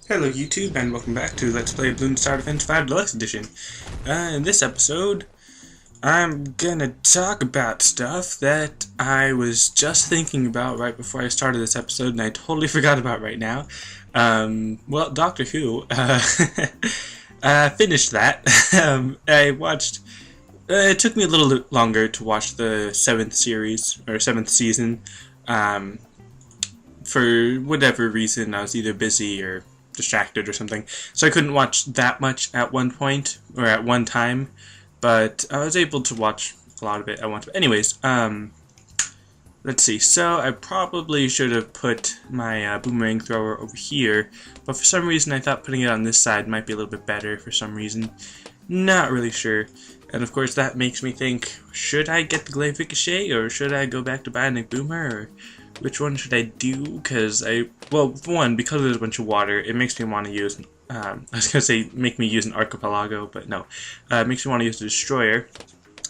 Hello YouTube, and welcome back to Let's Play Bloons Defense 5 Deluxe Edition. In this episode, I'm gonna talk about stuff that I was just thinking about right before I started this episode, and I totally forgot about right now. Well, Doctor Who, finished that. I watched, it took me a little longer to watch the 7th series, or 7th season. For whatever reason, I was either busy or distracted or something, so I couldn't watch that much at one point or at one time, but I was able to watch a lot of it at once. But anyways, let's see. So I probably should have put my boomerang thrower over here, but for some reason I thought putting it on this side might be a little bit better. For some reason, not really sure. And of course that makes me think, should I get the glaive ricochet, or should I go back to bionic boomer, or which one should I do? Because well, for one, because there's a bunch of water, it makes me want to use, I was going to say make me use an archipelago, but no. It makes me want to use the destroyer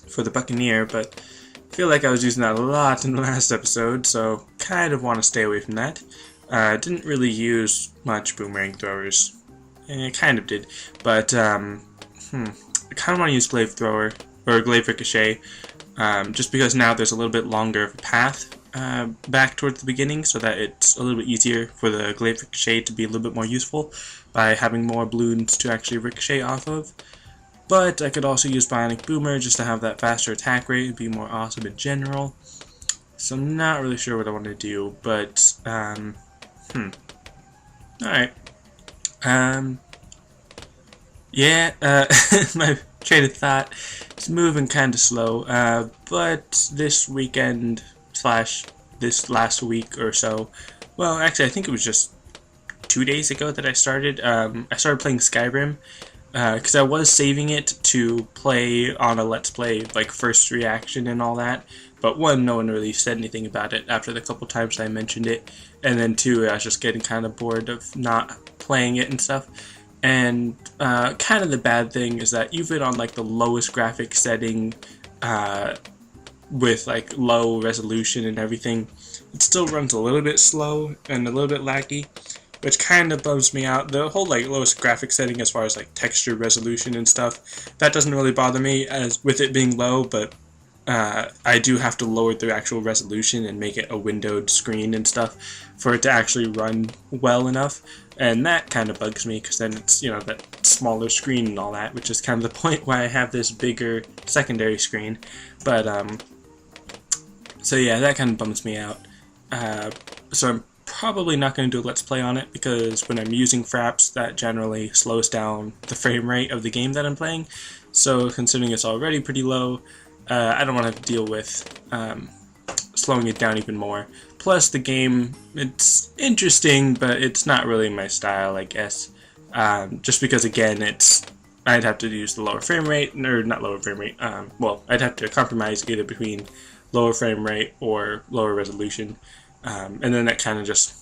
for the buccaneer, but I feel like I was using that a lot in the last episode, so kind of want to stay away from that. Didn't really use much boomerang throwers. Kind of did, but I kind of want to use glaive thrower, or glaive ricochet, just because now there's a little bit longer of a path back towards the beginning, so that it's a little bit easier for the glaive ricochet to be a little bit more useful by having more balloons to actually ricochet off of. But I could also use bionic boomer just to have that faster attack rate and be more awesome in general. So I'm not really sure what I want to do, but alright. Yeah, my train of thought is moving kind of slow, but this weekend slash this last week or so, well, actually I think it was just 2 days ago that I started playing Skyrim, because I was saving it to play on a Let's Play, like first reaction and all that, but one, no one really said anything about it after the couple times I mentioned it, and then two, I was just getting kind of bored of not playing it and stuff. And kind of the bad thing is that even on like the lowest graphic setting, with like low resolution and everything, it still runs a little bit slow and a little bit laggy, which kind of bums me out. The whole like lowest graphic setting as far as like texture resolution and stuff, that doesn't really bother me as with it being low, but I do have to lower the actual resolution and make it a windowed screen and stuff for it to actually run well enough, and that kind of bugs me, because then it's, you know, that smaller screen and all that, which is kind of the point why I have this bigger secondary screen. But so yeah, that kind of bums me out. So I'm probably not going to do a Let's Play on it, because when I'm using fraps, that generally slows down the frame rate of the game that I'm playing. So considering it's already pretty low, I don't want to have to deal with slowing it down even more. Plus the game, it's interesting, but it's not really my style, I guess. Just because, again, I'd have to use the lower frame rate, or not lower frame rate, well, I'd have to compromise either between lower frame rate or lower resolution, and then that kind of just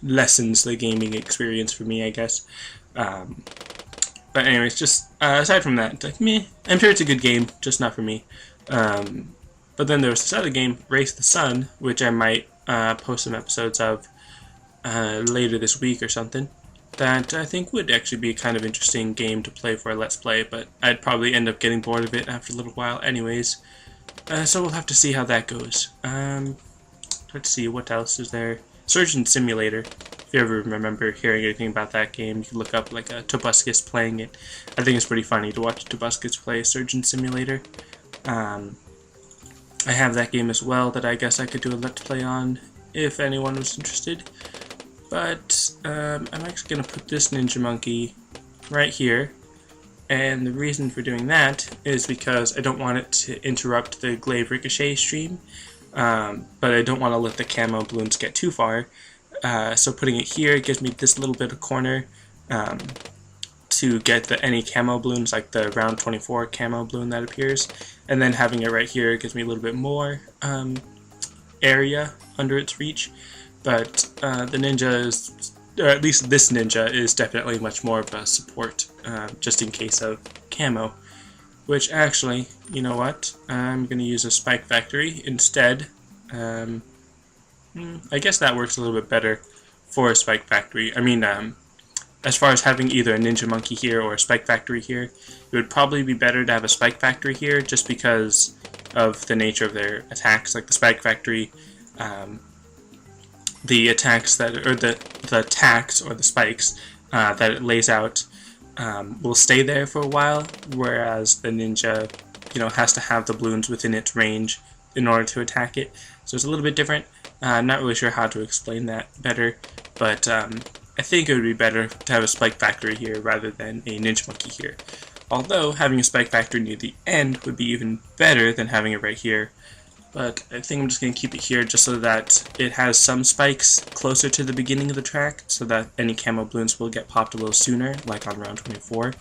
lessens the gaming experience for me, I guess. But anyways, just aside from that, like, meh, I'm sure it's a good game, just not for me. But then there was this other game, Race the Sun, which I might post some episodes of later this week or something, that I think would actually be a kind of interesting game to play for a Let's Play, but I'd probably end up getting bored of it after a little while anyways. So we'll have to see how that goes. Let's see, what else is there? Surgeon Simulator. If you ever remember hearing anything about that game, you can look up like a Tobuscus playing it. I think it's pretty funny to watch Tobuscus play Surgeon Simulator. I have that game as well that I guess I could do a Let's Play on if anyone was interested. But I'm actually going to put this Ninja Monkey right here. And the reason for doing that is because I don't want it to interrupt the glaive ricochet stream, but I don't want to let the camo balloons get too far. So putting it here gives me this little bit of corner to get any camo balloons, like the round 24 camo balloon that appears, and then having it right here gives me a little bit more area under its reach. But the ninja is, or at least this ninja, is definitely much more of a support, just in case of camo. Which actually, you know what, I'm going to use a spike factory instead. I guess that works a little bit better for a spike factory. I mean, as far as having either a Ninja Monkey here or a Spike Factory here, it would probably be better to have a Spike Factory here just because of the nature of their attacks. Like the Spike Factory, the attacks that, or the attacks or the spikes that it lays out will stay there for a while, whereas the Ninja, has to have the balloons within its range in order to attack it. So it's a little bit different. I'm not really sure how to explain that better, but I think it would be better to have a Spike Factory here rather than a Ninja Monkey here. Although having a Spike Factory near the end would be even better than having it right here. But I think I'm just going to keep it here just so that it has some spikes closer to the beginning of the track, so that any camo balloons will get popped a little sooner, like on round 24.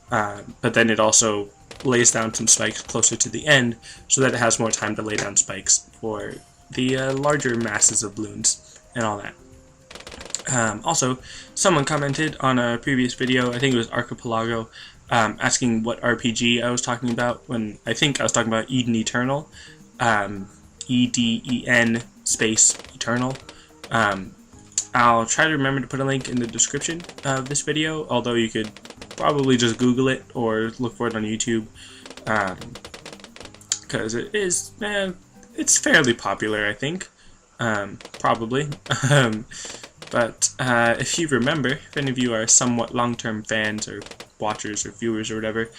But then it also lays down some spikes closer to the end, so that it has more time to lay down spikes for the larger masses of balloons and all that. Also, someone commented on a previous video, I think it was Archipelago, asking what RPG I was talking about, when I think I was talking about Eden Eternal. EDEN space Eternal. I'll try to remember to put a link in the description of this video, although you could probably just Google it or look for it on YouTube, because it is, it's fairly popular, I think, probably. But if you remember, if any of you are somewhat long-term fans or watchers or viewers or whatever,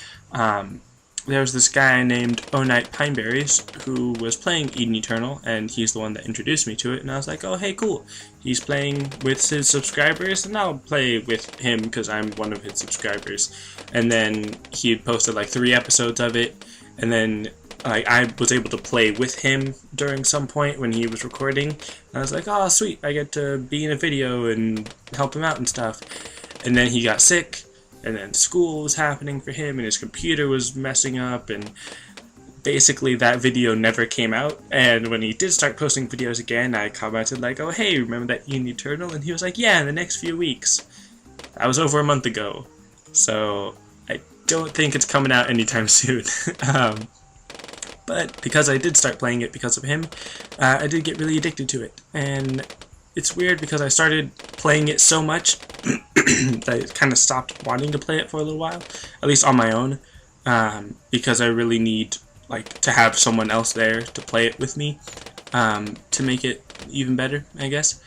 there was this guy named oNightPineBerries who was playing Eden Eternal, and he's the one that introduced me to it, and I was like, oh hey, cool, he's playing with his subscribers, and I'll play with him because I'm one of his subscribers. And then he had posted like 3 episodes of it, and then I was able to play with him during some point when he was recording. I was like, oh sweet, I get to be in a video and help him out and stuff. And then he got sick, and then school was happening for him, and his computer was messing up, and basically that video never came out. And when he did start posting videos again, I commented like, oh hey, remember that Eden Eternal? And he was like, yeah, in the next few weeks. That was over a month ago, so I don't think it's coming out anytime soon. But because I did start playing it because of him, I did get really addicted to it. And it's weird because I started playing it so much that I kind of stopped wanting to play it for a little while, at least on my own, because I really need to have someone else there to play it with me, to make it even better, I guess.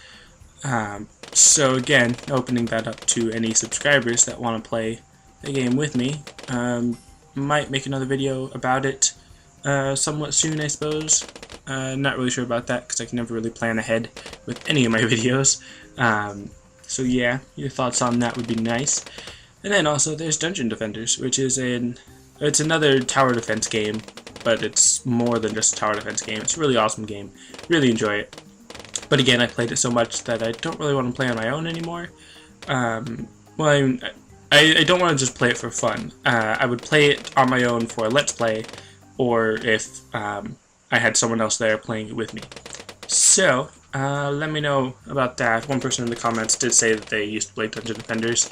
So again, opening that up to any subscribers that want to play the game with me. Might make another video about it somewhat soon, I suppose. Not really sure about that because I can never really plan ahead with any of my videos. So yeah, your thoughts on that would be nice. And then also there's Dungeon Defenders, which is it's another tower defense game, but it's more than just a tower defense game. It's a really awesome game. Really enjoy it. But again, I played it so much that I don't really want to play on my own anymore. Well, I don't want to just play it for fun. I would play it on my own for a Let's Play, or if I had someone else there playing it with me. So, let me know about that. One person in the comments did say that they used to play Dungeon Defenders.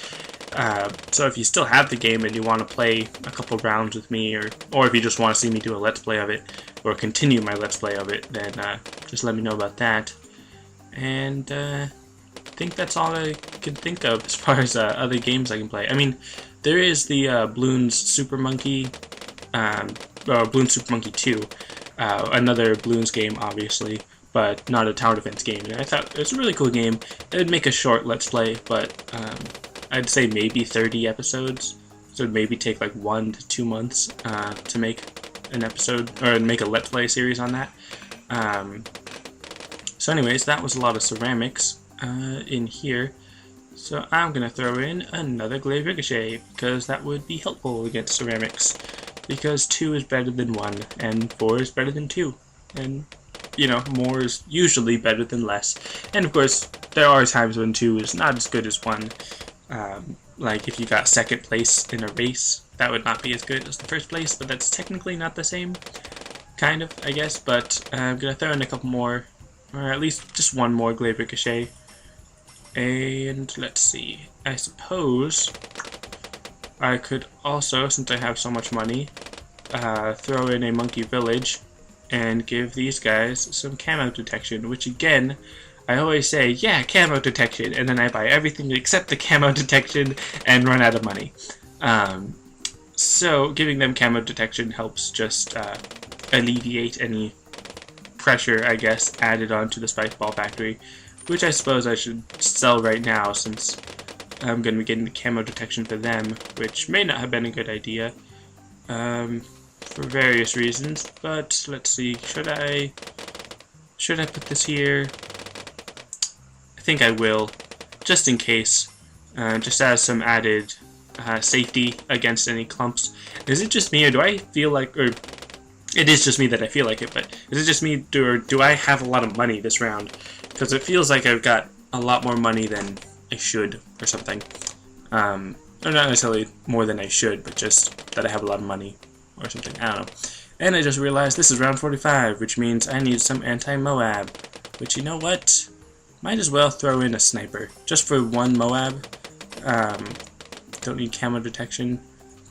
So if you still have the game and you want to play a couple rounds with me, or if you just want to see me do a Let's Play of it, or continue my Let's Play of it, then just let me know about that. And I think that's all I can think of as far as other games I can play. I mean, there is the Bloons Super Monkey, Bloons Super Monkey 2, another Bloons game, obviously, but not a tower defense game. And I thought it was a really cool game. It would make a short Let's Play, but I'd say maybe 30 episodes. So it'd maybe take like 1 to 2 months to make an episode, or make a Let's Play series on that. So anyways, that was a lot of ceramics in here. So I'm going to throw in another Glaive Ricochet, because that would be helpful against ceramics. Because 2 is better than 1, and 4 is better than 2. And, you know, more is usually better than less. And of course, there are times when 2 is not as good as 1. Like if you got second place in a race, that would not be as good as the first place, but that's technically not the same. Kind of, I guess, but I'm going to throw in a couple more, or at least just one more Glaive Ricochet. And let's see, I suppose I could also, since I have so much money, throw in a Monkey Village and give these guys some camo detection, which again, I always say, yeah, camo detection, and then I buy everything except the camo detection and run out of money. So giving them camo detection helps just alleviate any pressure, I guess, added onto the Spike Ball Factory, which I suppose I should sell right now since I'm going to be getting the camo detection for them, which may not have been a good idea for various reasons. But let's see, should I put this here? I think I will, just in case, just as some added safety against any clumps. Is it just me, or do I feel like, or it is just me that I feel like it, but is it just me, or do I have a lot of money this round? Because it feels like I've got a lot more money than I should, or something. Or not necessarily more than I should, but just that I have a lot of money, or something, I don't know. And I just realized this is round 45, which means I need some anti-Moab. Which, you know what? Might as well throw in a sniper, just for one Moab. Don't need camo detection.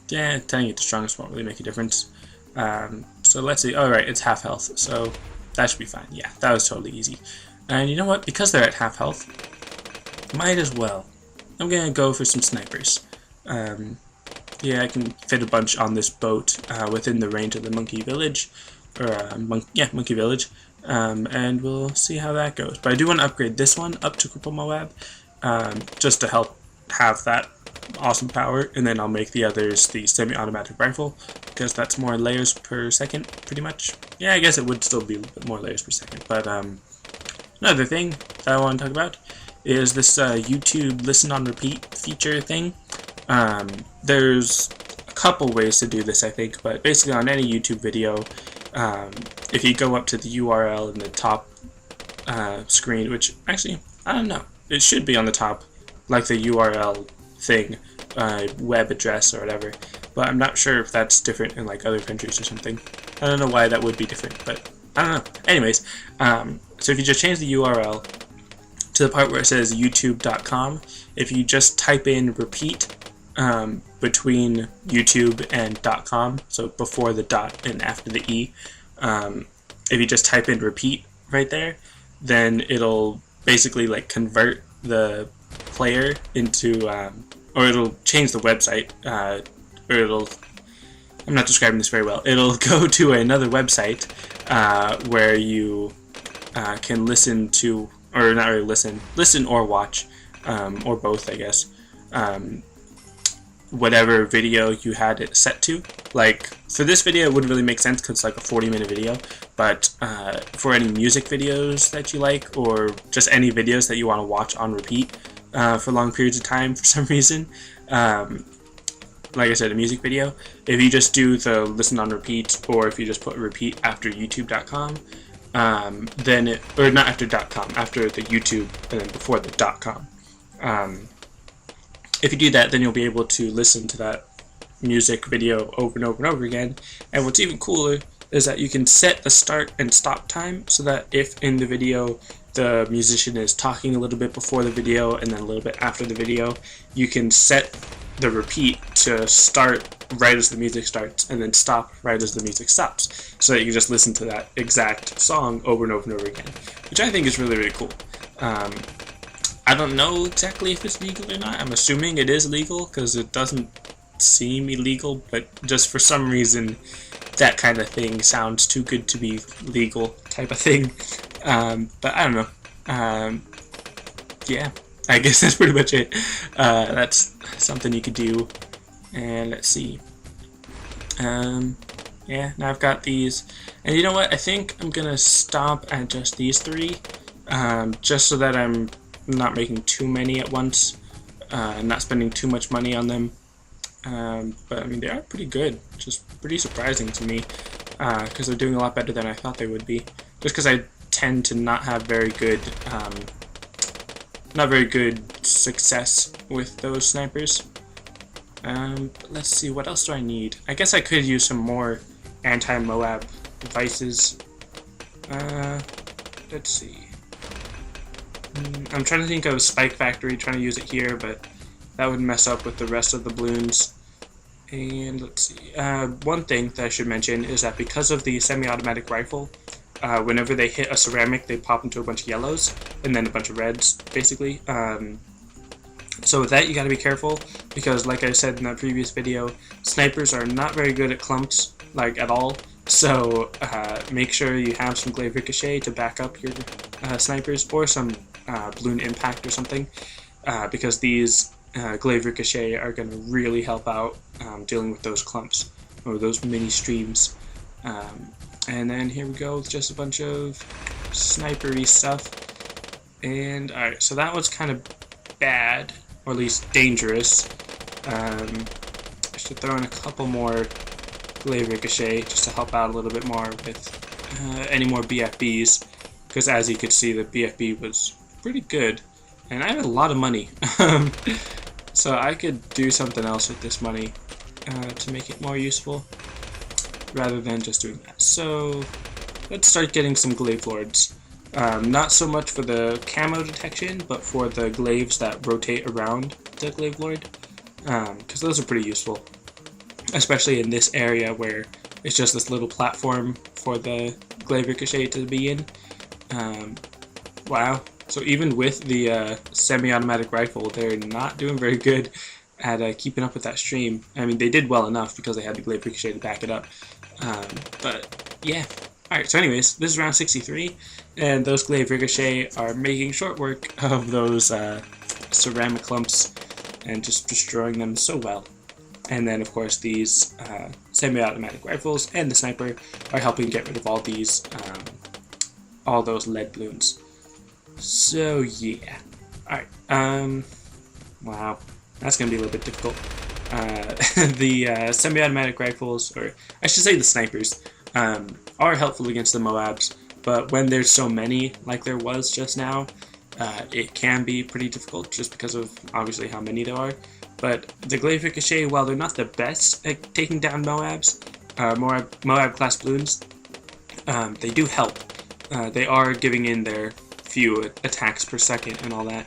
Yeah, telling you the strongest won't really make a difference. So let's see. Alright, it's half health, so that should be fine. Yeah, that was totally easy. And you know what? Because they're at half health, might as well. I'm gonna go for some snipers. Yeah, I can fit a bunch on this boat within the range of the monkey village. Or, monkey village. And we'll see how that goes. But I do want to upgrade this one up to Cripple Moab, just to help have that awesome power, and then I'll make the others the semi-automatic rifle, because that's more layers per second, pretty much. Yeah, I guess it would still be a little bit more layers per second, but another thing that I want to talk about is this YouTube listen on repeat feature thing. There's a couple ways to do this, I think, but basically on any YouTube video, if you go up to the URL in the top screen, which actually, I don't know, it should be on the top, like the URL thing, web address or whatever, but I'm not sure if that's different in like other countries or something. I don't know why that would be different, but I don't know. Anyways, so if you just change the URL to the part where it says youtube.com, if you just type in repeat between YouTube and .com, so before the dot and after the E, if you just type in repeat right there, then it'll basically like convert the player into, or it'll change the website, or it'll, I'm not describing this very well, it'll go to another website where you can listen to, or not really listen or watch, or both, I guess, whatever video you had it set to. Like, for this video it wouldn't really make sense because it's like a 40-minute video, but for any music videos that you like, or just any videos that you want to watch on repeat for long periods of time for some reason, like I said, a music video, if you just do the listen on repeat, or if you just put repeat after youtube.com, then it, or not after .com, after the YouTube, and then before the .com. If you do that, then you'll be able to listen to that music video over and over and over again. And what's even cooler is that you can set the start and stop time, so that if in the video the musician is talking a little bit before the video and then a little bit after the video, you can set the repeat to start right as the music starts and then stop right as the music stops, so that you can just listen to that exact song over and over and over again, which I think is really, really cool. I don't know exactly if it's legal or not. I'm assuming it is legal because it doesn't seem illegal, but just for some reason that kind of thing sounds too good to be legal type of thing. But I don't know. Yeah, I guess that's pretty much it. That's something you could do. And let's see. Yeah, now I've got these. And you know what? I think I'm going to stop at just these three. Just so that I'm not making too many at once. Not spending too much money on them. But I mean, they are pretty good. Just pretty surprising to me. Because they're doing a lot better than I thought they would be. Just because I tend to not have very good success with those snipers. Let's see, what else do I need? I guess I could use some more anti-Moab devices. Let's see. I'm trying to think of Spike Factory, trying to use it here, but that would mess up with the rest of the balloons. And let's see. One thing that I should mention is that because of the semi-automatic rifle, whenever they hit a ceramic, they pop into a bunch of yellows. and then a bunch of reds, basically. So with that, you gotta be careful, because like I said in that previous video, snipers are not very good at clumps, like at all. So make sure you have some glaive ricochet to back up your snipers, or some balloon impact or something, because these glaive ricochet are going to really help out dealing with those clumps, or those mini streams. And then here we go with just a bunch of snipery stuff. And alright, so that was kind of bad, or at least dangerous. I should throw in a couple more glaive ricochet just to help out a little bit more with any more BFBs, because as you could see, the BFB was pretty good, and I have a lot of money. So I could do something else with this money to make it more useful, rather than just doing that. So let's start getting some glaive lords. Not so much for the camo detection, but for the glaives that rotate around the glaive lord, because those are pretty useful, especially in this area where it's just this little platform for the glaive ricochet to be in. Wow. So even with the semi-automatic rifle, they're not doing very good at keeping up with that stream. I mean, they did well enough because they had the glaive ricochet to back it up. But yeah. Alright, so anyways, this is round 63, and those glaive ricochet are making short work of those ceramic clumps and just destroying them so well. And then, of course, these semi-automatic rifles and the sniper are helping get rid of all these, all those lead balloons. So yeah, alright, wow, that's gonna be a little bit difficult. The semi-automatic rifles, or I should say the snipers, are helpful against the Moabs, but when there's so many, like there was just now, it can be pretty difficult, just because of, obviously, how many there are. But the glaive ricochet, while they're not the best at taking down Moabs, Moab class balloons, they do help. They are giving in their few attacks per second and all that,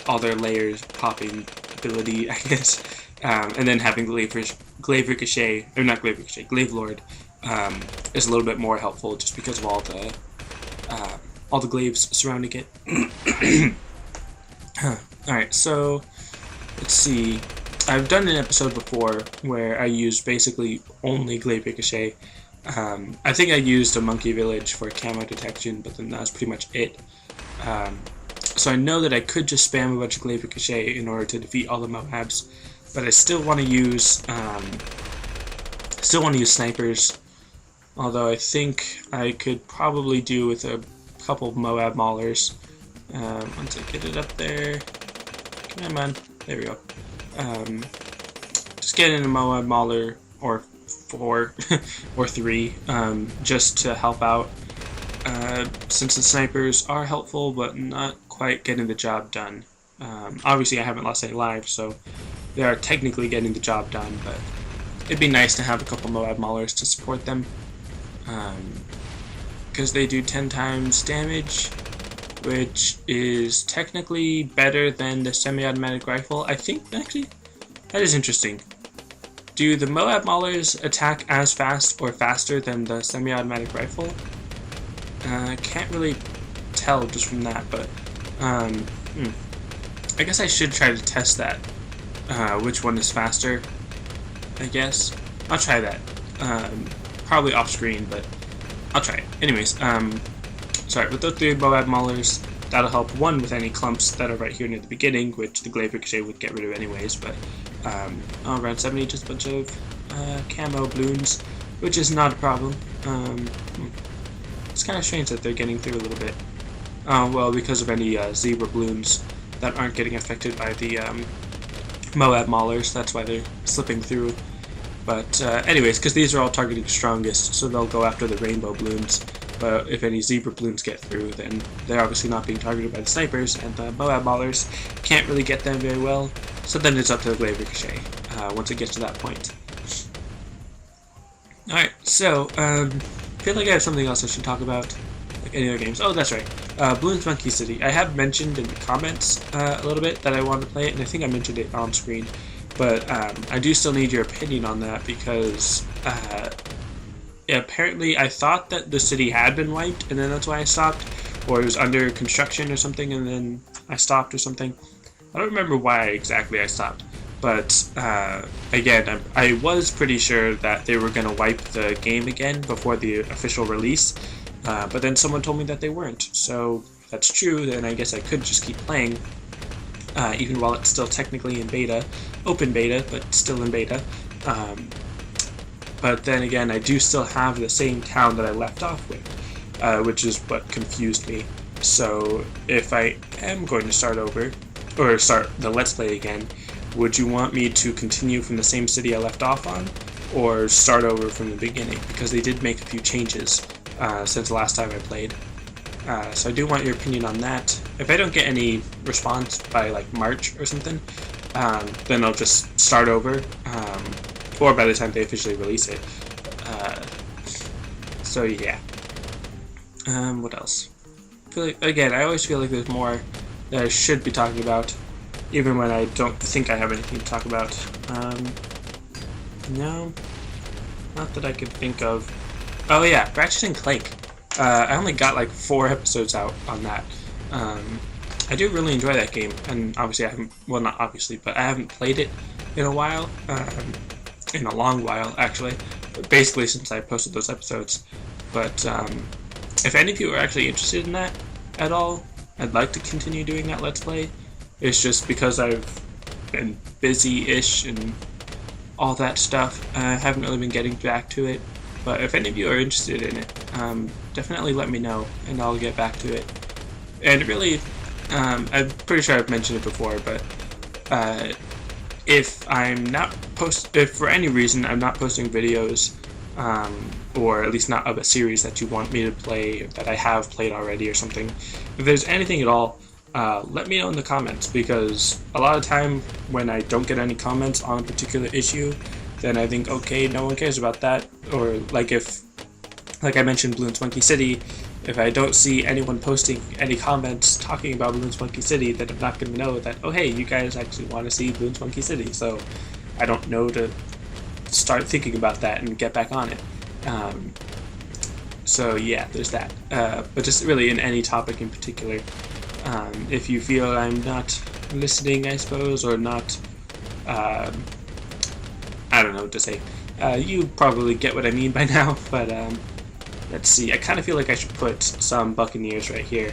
all their layers popping ability, I guess, and then having glaive ricochet, or not glaive ricochet, glaive lord, is a little bit more helpful just because of all the glaives surrounding it. Alright, so let's see. I've done an episode before where I used basically only glaive ricochet. I think I used a monkey village for camo detection, but then that was pretty much it. So I know that I could just spam a bunch of glaive ricochet in order to defeat all the Moabs, but I still want to use snipers. Although I think I could probably do with a couple of Moab maulers. Once I get it up there, come on, there we go. Just get in a Moab mauler or 4 or 3, just to help out, since the snipers are helpful but not quite getting the job done. Obviously I haven't lost any lives, so they are technically getting the job done, but it'd be nice to have a couple Moab maulers to support them, because they do 10 times damage, which is technically better than the semi-automatic rifle. I think, actually, that is interesting. Do the Moab maulers attack as fast or faster than the semi-automatic rifle? I can't really tell just from that, but I guess I should try to test that. Which one is faster, I guess. I'll try that. Probably off screen, but I'll try it. Anyways, sorry, with those 3 Moab maulers, that'll help, one, with any clumps that are right here near the beginning, which the glaive ricochet would get rid of anyways, but around 70, just a bunch of camo balloons, which is not a problem. It's kind of strange that they're getting through a little bit. Well, because of any zebra balloons that aren't getting affected by the Moab maulers, that's why they're slipping through. But anyways, because these are all targeting strongest, so they'll go after the rainbow balloons. But if any zebra balloons get through, then they're obviously not being targeted by the snipers, and the Moab maulers can't really get them very well. So then it's up to the glaive ricochet once it gets to that point. Alright, so I feel like I have something else I should talk about, like any other games. Oh, that's right. Bloons Monkey City. I have mentioned in the comments a little bit that I wanted to play it, and I think I mentioned it on screen. But I do still need your opinion on that, because apparently I thought that the city had been wiped, and then that's why I stopped. or it was under construction or something, and then I stopped or something. I don't remember why exactly I stopped, but again, I was pretty sure that they were going to wipe the game again before the official release, but then someone told me that they weren't. So if that's true, then I guess I could just keep playing, even while it's still technically in beta, open beta, but still in beta. But then again, I do still have the same town that I left off with, which is what confused me. So if I am going to start over, or start the Let's Play again, would you want me to continue from the same city I left off on, or start over from the beginning? Because they did make a few changes since the last time I played. So I do want your opinion on that. If I don't get any response by like March or something, then I'll just start over, or by the time they officially release it. So yeah. What else? Again, I always feel like there's more that I should be talking about, even when I don't think I have anything to talk about. No, not that I can think of. Oh yeah, Ratchet and Clank. I only got like 4 episodes out on that. I do really enjoy that game, and obviously I haven't, well not obviously, but I haven't played it in a while, in a long while actually, basically since I posted those episodes. But if any of you are actually interested in that at all, I'd like to continue doing that Let's Play. It's just because I've been busy-ish and all that stuff, I haven't really been getting back to it. But if any of you are interested in it, definitely let me know, and I'll get back to it. And really, I'm pretty sure I've mentioned it before, but if for any reason I'm not posting videos, or at least not of a series that you want me to play, that I have played already or something, if there's anything at all, let me know in the comments, because a lot of time when I don't get any comments on a particular issue, then I think, okay, no one cares about that. Or like I mentioned Bloons Wiki, if I don't see anyone posting any comments talking about Bloons Wiki, then I'm not going to know that, oh hey, you guys actually want to see Bloons Wiki, so I don't know to start thinking about that and get back on it. So yeah, there's that. But just really in any topic in particular, if you feel I'm not listening, I suppose, or not, I don't know what to say. You probably get what I mean by now, but let's see. I kind of feel like I should put some Buccaneers right here,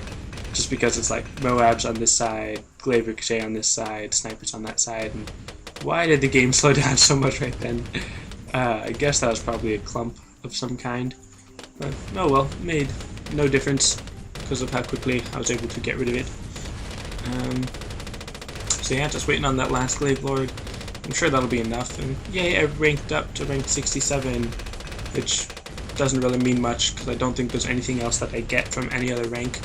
just because it's like Moabs on this side, Glaive Ricochet on this side, Snipers on that side, and why did the game slow down so much right then? I guess that was probably a clump of some kind. But, oh well, it made no difference because of how quickly I was able to get rid of it. So yeah, just waiting on that last Glaive Lord. I'm sure that'll be enough, and yay, I ranked up to rank 67, which doesn't really mean much, because I don't think there's anything else that I get from any other rank.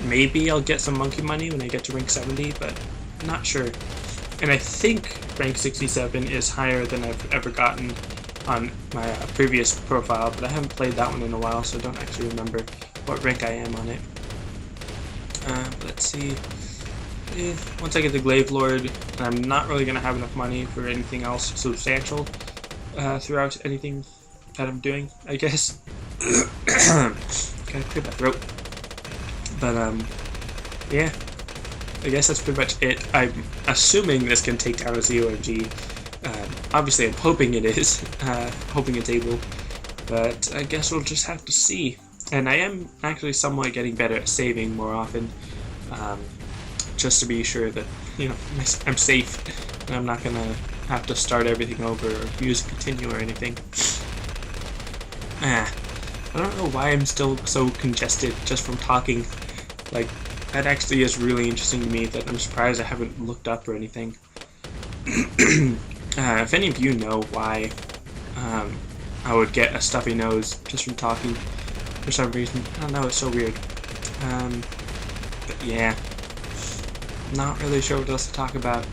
Maybe I'll get some monkey money when I get to rank 70, but I'm not sure. And I think rank 67 is higher than I've ever gotten on my previous profile, but I haven't played that one in a while, so I don't actually remember what rank I am on it. Let's see. Once I get the Glaive Lord, I'm not really going to have enough money for anything else substantial throughout anything that I'm doing, I guess. Gotta clear my throat. But, yeah. I guess that's pretty much it. I'm assuming this can take down a ZOMG. Obviously, I'm hoping it is. Hoping it's able. But I guess we'll just have to see. And I am actually somewhat getting better at saving more often. Just to be sure that, you know, I'm safe and I'm not gonna have to start everything over or use continue or anything. I don't know why I'm still so congested just from talking. Like, that actually is really interesting to me, that I'm surprised I haven't looked up or anything. If any of you know why I would get a stuffy nose just from talking for some reason, I don't know, it's so weird. But yeah. Not really sure what else to talk about.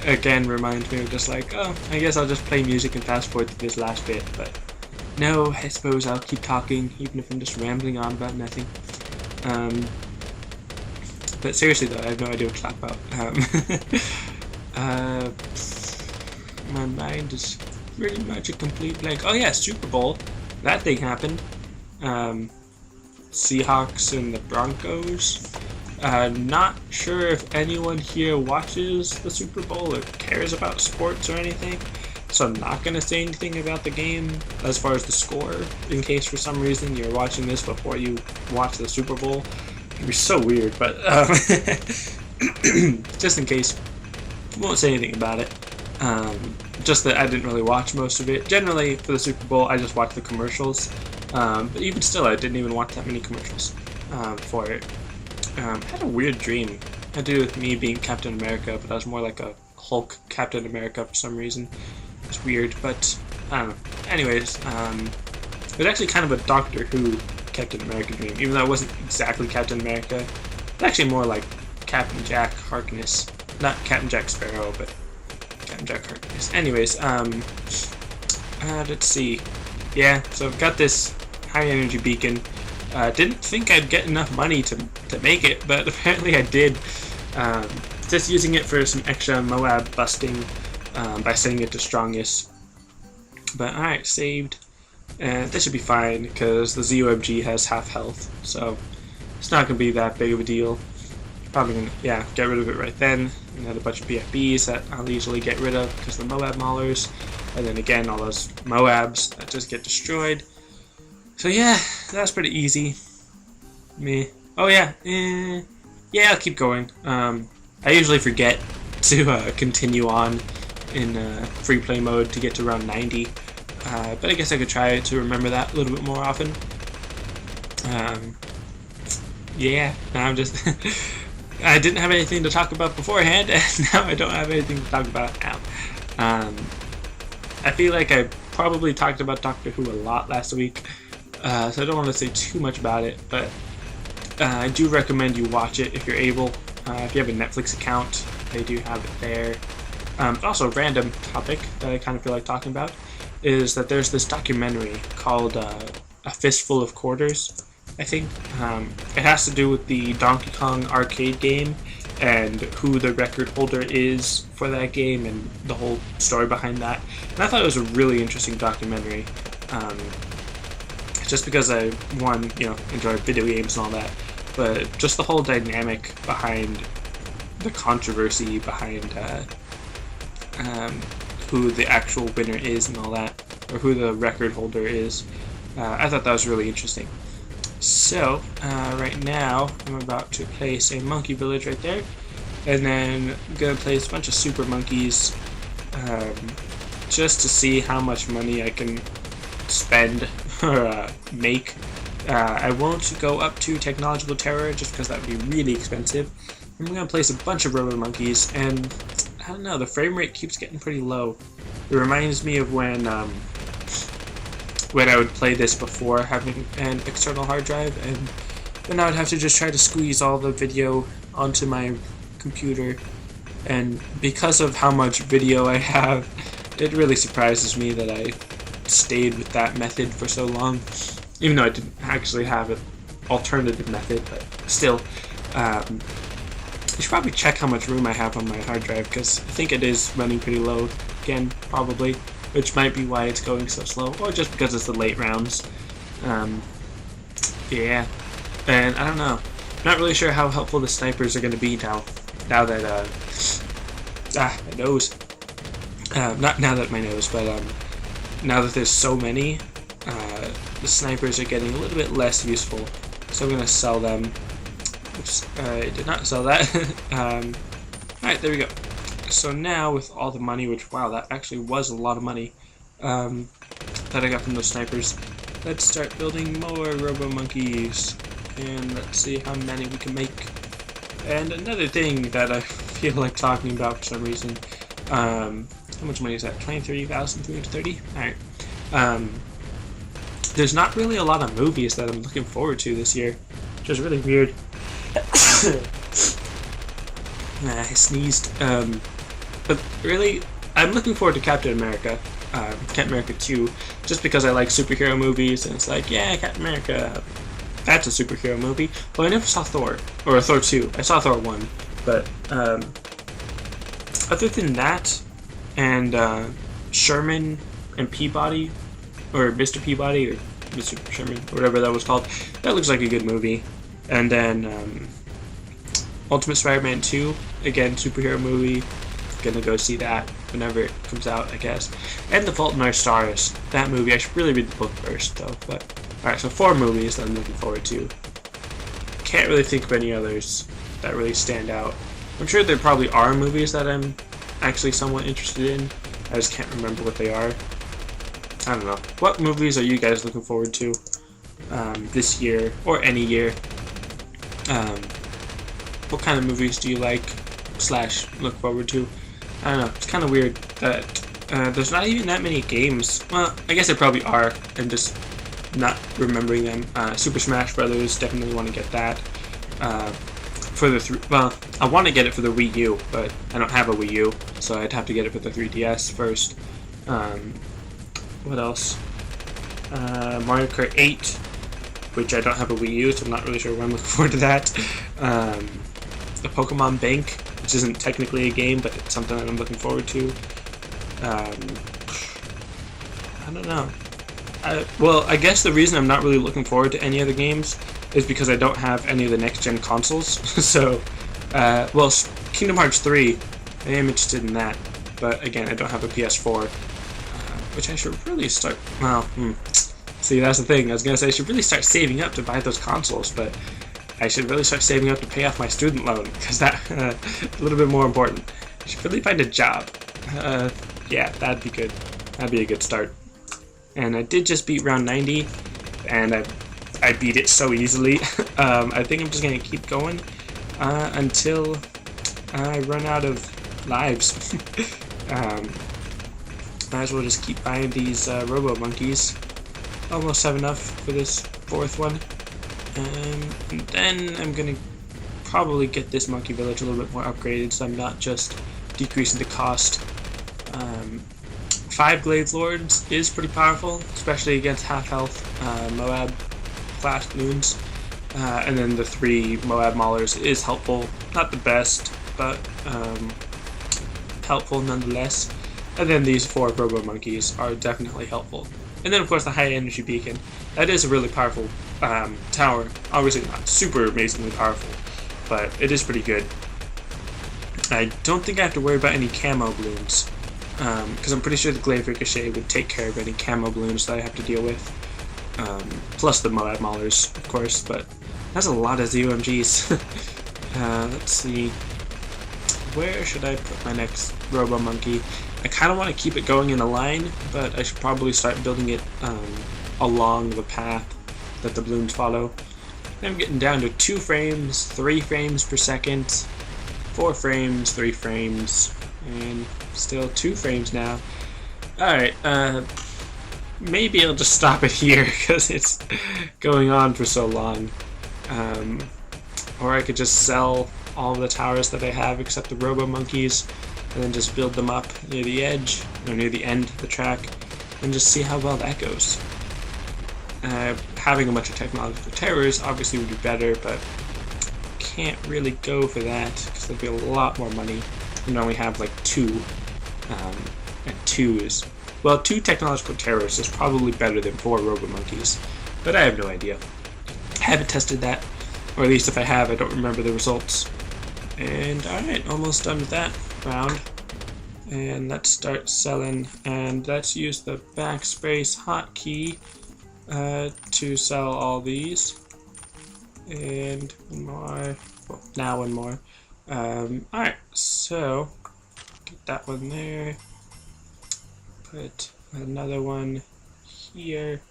Again, reminds me of just like, oh, I guess I'll just play music and fast forward to this last bit, but no, I suppose I'll keep talking, even if I'm just rambling on about nothing. But seriously though, I have no idea what to talk about. My mind is pretty much a complete blank. Oh yeah, Super Bowl. That thing happened. Seahawks and the Broncos. Not sure if anyone here watches the Super Bowl or cares about sports or anything, so I'm not going to say anything about the game as far as the score, in case for some reason you're watching this before you watch the Super Bowl. It'd be so weird, but just in case, won't say anything about it. Just that I didn't really watch most of it. Generally, for the Super Bowl, I just watched the commercials, but even still, I didn't even watch that many commercials for it. I had a weird dream. It had to do with me being Captain America, but I was more like a Hulk Captain America for some reason. It's weird, but I don't know. Anyways, it was actually kind of a Doctor Who Captain America dream, even though it wasn't exactly Captain America. It's actually more like Captain Jack Harkness. Not Captain Jack Sparrow, but Captain Jack Harkness. Anyways, let's see. Yeah, so I've got this high energy beacon. Didn't think I'd get enough money to make it, but apparently I did. Just using it for some extra Moab busting by setting it to strongest. But alright, saved. And this should be fine because the ZOMG has half health, so it's not going to be that big of a deal. Probably going to, yeah, get rid of it right then. Another bunch of PFBs that I'll easily get rid of because the Moab Maulers. And then again, all those Moabs that just get destroyed. So yeah, that's pretty easy. Me. Oh yeah, yeah, I'll keep going. I usually forget to continue on in free play mode to get to around 90. But I guess I could try to remember that a little bit more often. Yeah, now I'm just... I didn't have anything to talk about beforehand, and now I don't have anything to talk about now. I feel like I probably talked about Doctor Who a lot last week, so I don't want to say too much about it, but I do recommend you watch it if you're able. If you have a Netflix account, they do have it there. Also, a random topic that I kind of feel like talking about is that there's this documentary called A Fistful of Quarters, I think. It has to do with the Donkey Kong arcade game and who the record holder is for that game and the whole story behind that. And I thought it was a really interesting documentary. Just because I, one, enjoy video games and all that, but just the whole dynamic behind the controversy behind who the actual winner is and all that, or who the record holder is. I thought that was really interesting. So, right now, I'm about to place a monkey village right there, and then I'm going to place a bunch of super monkeys, just to see how much money I can spend or make. I won't go up to technological terror just because that would be really expensive. I'm going to place a bunch of robo monkeys, and I don't know, the frame rate keeps getting pretty low. It reminds me of when I would play this before having an external hard drive, and then I would have to just try to squeeze all the video onto my computer, and because of how much video I have, it really surprises me that I stayed with that method for so long, even though I didn't actually have an alternative method, but still. You should probably check how much room I have on my hard drive, because I think it is running pretty low, again, probably, which might be why it's going so slow, or just because it's the late rounds. Yeah, and I don't know, not really sure how helpful the snipers are going to be now that, my nose, not now that my nose, but, now that there's so many, the snipers are getting a little bit less useful, so I'm going to sell them. Oops, I did not sell that. Alright, there we go. So now with all the money, which, wow, that actually was a lot of money that I got from those snipers, let's start building more robo monkeys, and let's see how many we can make. And another thing that I feel like talking about for some reason, how much money is that? 23,330? Alright. There's not really a lot of movies that I'm looking forward to this year, which is really weird. I sneezed. But really, I'm looking forward to Captain America 2, just because I like superhero movies, and it's like, yeah, Captain America, that's a superhero movie. But I never saw Thor, or Thor 2. I saw Thor 1, but other than that, and Sherman and Peabody, or Mr. Peabody, or the Super Sherman, or whatever that was called. That looks like a good movie. And then Ultimate Spider-Man 2, again, superhero movie. Gonna go see that whenever it comes out, I guess. And The Fault in Our Stars, that movie. I should really read the book first, though. But alright, so 4 movies that I'm looking forward to. Can't really think of any others that really stand out. I'm sure there probably are movies that I'm actually somewhat interested in. I just can't remember what they are. I don't know. What movies are you guys looking forward to this year, or any year? What kind of movies do you like / look forward to? I don't know. It's kind of weird that there's not even that many games. Well, I guess there probably are. I'm just not remembering them. Super Smash Brothers, definitely want to get that. For the well, I want to get it for the Wii U, but I don't have a Wii U, so I'd have to get it for the 3DS first. What else? Mario Kart 8, which I don't have a Wii U, so I'm not really sure when I'm looking forward to that. The Pokemon Bank, which isn't technically a game, but it's something that I'm looking forward to. I don't know. Well, I guess the reason I'm not really looking forward to any other games is because I don't have any of the next-gen consoles. So, well, Kingdom Hearts 3, I am interested in that. But again, I don't have a PS4, which I should really start. Well, see, that's the thing. I was gonna say I should really start saving up to buy those consoles, but I should really start saving up to pay off my student loan, because that's a little bit more important. I should really find a job. Yeah, that'd be good. That'd be a good start. And I did just beat round 90, and I beat it so easily. I think I'm just gonna keep going until I run out of lives. Might as well just keep buying these Robo Monkeys. Almost have enough for this 4th one. And then I'm gonna probably get this Monkey Village a little bit more upgraded, so I'm not just decreasing the cost. 5 Glaive Lords is pretty powerful, especially against half-health Moab class Bloons. And then the 3 Moab Maulers is helpful. Not the best, but helpful nonetheless. And then these 4 Robo Monkeys are definitely helpful. And then of course the High Energy Beacon. That is a really powerful tower. Obviously not super amazingly powerful, but it is pretty good. I don't think I have to worry about any camo Bloons, because I'm pretty sure the Glaive Ricochet would take care of any camo Bloons that I have to deal with. Plus the Moab Maulers, of course, but that's a lot of ZOMGs. Let's see. Where should I put my next Robo Monkey? I kind of want to keep it going in a line, but I should probably start building it along the path that the Bloons follow. I'm getting down to 2 frames, 3 frames per second, 4 frames, 3 frames, and still 2 frames now. Alright, maybe I'll just stop it here because it's going on for so long. Or I could just sell all of the towers that I have except the Robo Monkeys, and then just build them up near the edge, or near the end of the track, and just see how well that goes. Having a bunch of technological terrors obviously would be better, but can't really go for that, because there'd be a lot more money. And only have like 2, and 2 is... Well, 2 technological terrors is probably better than 4 Robo Monkeys, but I have no idea. I haven't tested that, or at least if I have, I don't remember the results. And alright, almost done with that round. And let's start selling, and let's use the backspace hotkey to sell all these. And one more, well, now one more. Alright, so get that one there. Put another one here.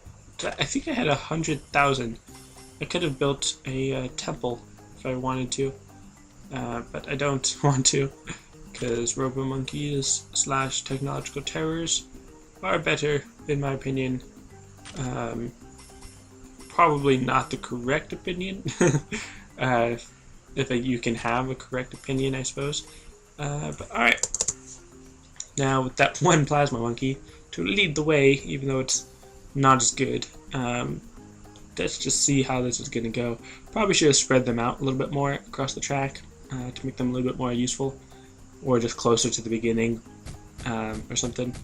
I think I had 100,000. I could have built a temple if I wanted to. But I don't want to, because Robo Monkeys / technological terrors are better, in my opinion. Probably not the correct opinion, if you can have a correct opinion, I suppose. But alright, now with that 1 Plasma Monkey to lead the way, even though it's not as good, let's just see how this is going to go. Probably should have spread them out a little bit more across the track, to make them a little bit more useful, or just closer to the beginning, or something.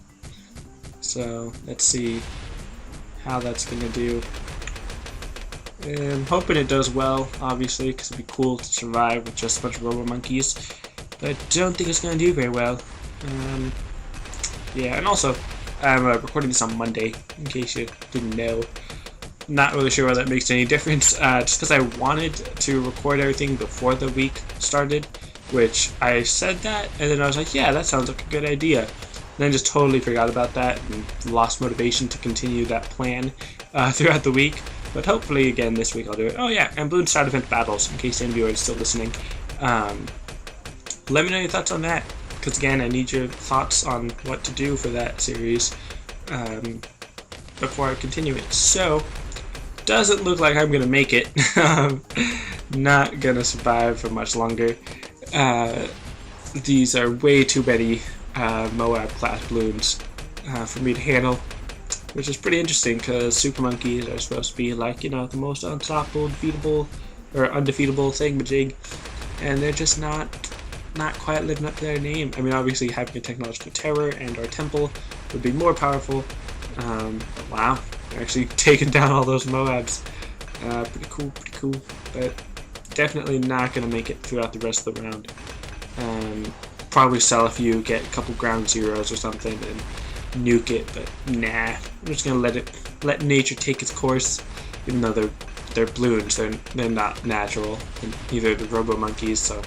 So let's see. how that's going to do. I'm hoping it does well, obviously, because it'd be cool to survive with just a bunch of robo monkeys. But I don't think it's going to do very well. Yeah, and also, I'm recording this on Monday, in case you didn't know. Not really sure why that makes any difference, just because I wanted to record everything before the week started, which I said that, and then I was like, yeah, that sounds like a good idea. And then just totally forgot about that and lost motivation to continue that plan throughout the week. But hopefully, again, this week I'll do it. Oh yeah, and Bloons Side Event Battles, in case any viewer is still listening. Let me know your thoughts on that, because again, I need your thoughts on what to do for that series before I continue it. So, doesn't look like I'm going to make it. Not going to survive for much longer. These are way too many Moab class balloons for me to handle, which is pretty interesting because super monkeys are supposed to be like, you know, the most unstoppable, defeatable, or undefeatable thingamajig, and they're just not quite living up to their name. I mean, obviously having a technological terror and our temple would be more powerful. But wow, actually taking down all those Moabs. Pretty cool, but definitely not going to make it throughout the rest of the round. Probably sell a few, get a couple ground zeros or something, and nuke it, but nah. I'm just going to let nature take its course, even though they're balloons, they're not natural, and neither the robo monkeys, so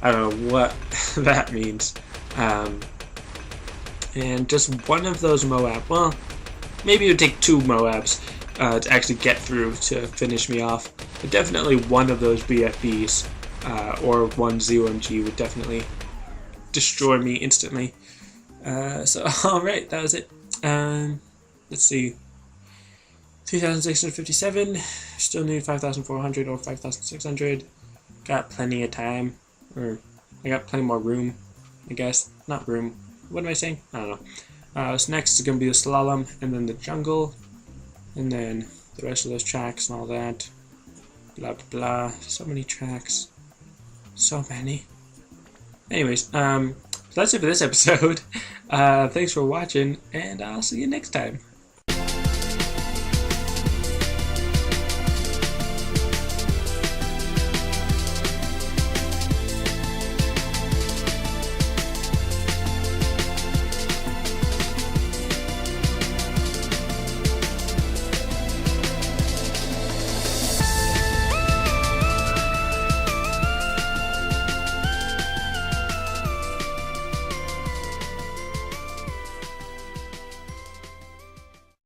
I don't know what that means. And just one of those Moab, well, maybe it would take 2 Moabs to actually get through to finish me off. But definitely one of those BFBs or one ZOMG would definitely destroy me instantly. So, alright, that was it. Let's see. 3,657. Still need 5,400 or 5,600. Got plenty of time. Or, I got plenty more room, I guess. Not room. What am I saying? I don't know. So next is going to be the slalom, and then the jungle, and then the rest of those tracks and all that. Blah, blah, blah. So many tracks. So many. Anyways, so that's it for this episode. Thanks for watching, and I'll see you next time.